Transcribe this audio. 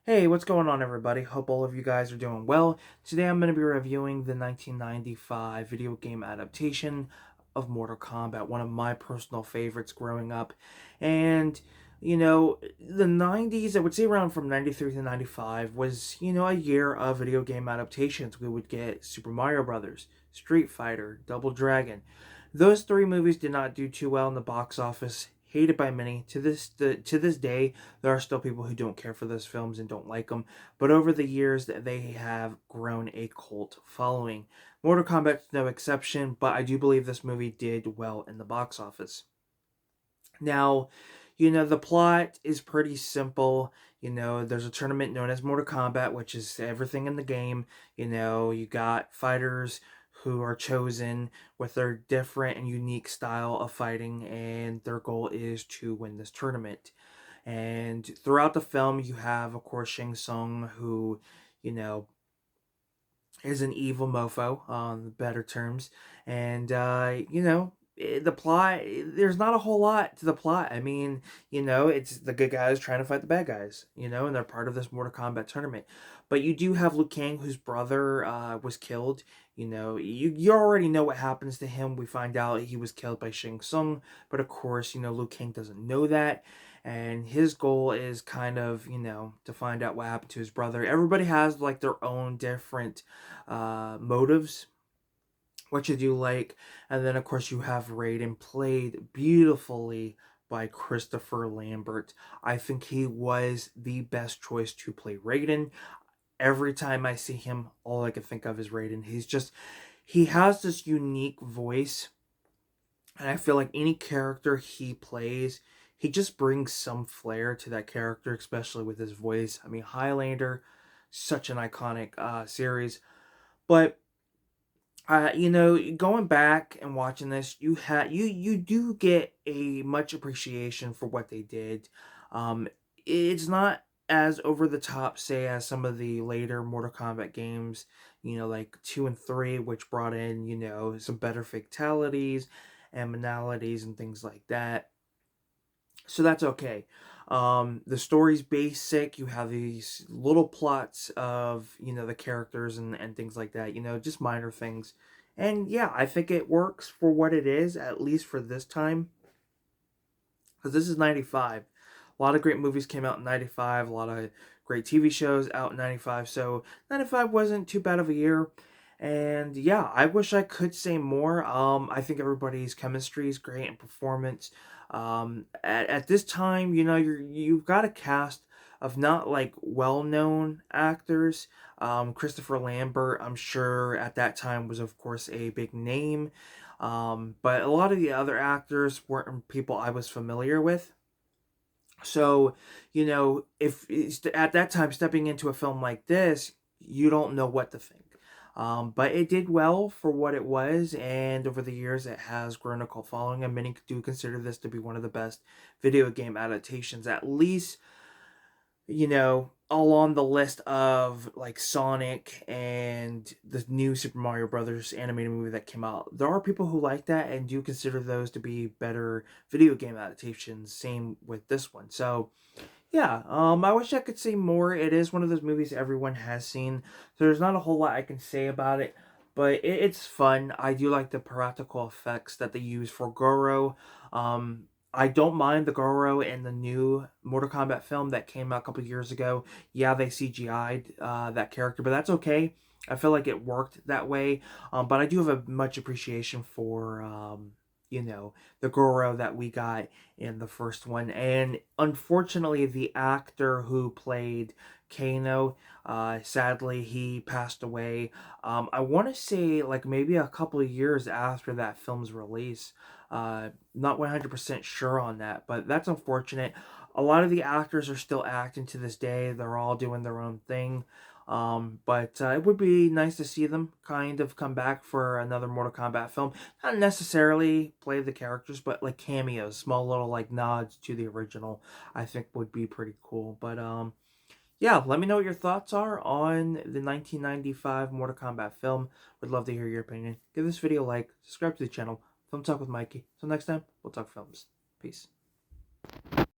Hey, what's going on, everybody? Hope all of you guys are doing well. Today I'm going to be reviewing the 1995 video game adaptation of Mortal Kombat, one of my personal favorites growing up. And, the 90s, I would say around from 93 to 95, was, a year of video game adaptations. We would get Super Mario Brothers, Street Fighter, Double Dragon. Those three movies did not do too well in the box office, hated by many. To this day, there are still people who don't care for those films and don't like them, but over the years, they have grown a cult following. Mortal Kombat's no exception, but I do believe this movie did well in the box office. Now, the plot is pretty simple. There's a tournament known as Mortal Kombat, which is everything in the game. You got fighters who are chosen with their different and unique style of fighting, and their goal is to win this tournament. And throughout the film, you have, of course, Shang Tsung, who, you know, is an evil mofo on the better terms. And, the plot, there's not a whole lot to the plot. I mean, it's the good guys trying to fight the bad guys, and they're part of this Mortal Kombat tournament. But you do have Liu Kang, whose brother was killed. You already know what happens to him. We find out he was killed by Shang Tsung, but of course, Liu Kang doesn't know that. And his goal is kind of, to find out what happened to his brother. Everybody has like their own different motives, what you do like. And then, of course, you have Raiden, played beautifully by Christopher Lambert. I think he was the best choice to play Raiden. Every time I see him, all I can think of is Raiden. He has this unique voice, and I feel like any character he plays, he just brings some flair to that character, especially with his voice. I mean, Highlander, such an iconic series. But going back and watching this, you do get a much appreciation for what they did. It's not as over the top, say, as some of the later Mortal Kombat games, like 2 and 3, which brought in, some better fatalities and banalities and things like that. So that's okay. The story's basic. You have these little plots of, the characters and things like that, just minor things. And yeah, I think it works for what it is, at least for this time. Because this is 95. A lot of great movies came out in 95. A lot of great TV shows out in 95. So 95 wasn't too bad of a year. And yeah, I wish I could say more. I think everybody's chemistry is great and performance. At this time, you've got a cast of not like well-known actors. Christopher Lambert, I'm sure at that time was of course a big name. But a lot of the other actors weren't people I was familiar with. So, if at that time stepping into a film like this, you don't know what to think. But it did well for what it was, and over the years, it has grown a cult following. And many do consider this to be one of the best video game adaptations, at least along the list of like Sonic and the new Super Mario Brothers animated movie that came out. There are people who like that and do consider those to be better video game adaptations. Same with this one. So yeah, I wish I could say more. It is one of those movies everyone has seen, so there's not a whole lot I can say about it. But it's fun. I do like the practical effects that they use for Goro. I don't mind the Goro in the new Mortal Kombat film that came out a couple years ago. Yeah, they CGI'd that character, but that's okay. I feel like it worked that way. But I do have a much appreciation for the Goro that we got in the first one. And unfortunately, the actor who played Kano, sadly, he passed away. I want to say like maybe a couple of years after that film's release. Not 100% sure on that, but that's unfortunate. A lot of the actors are still acting to this day. They're all doing their own thing. But it would be nice to see them kind of come back for another Mortal Kombat film. Not necessarily play the characters, but like cameos, small little like nods to the original, I think would be pretty cool. But yeah, let me know what your thoughts are on the 1995 Mortal Kombat film. Would love to hear your opinion. Give this video a like, subscribe to the channel. Film Talk with Mikey. Till next time, we'll talk films. Peace.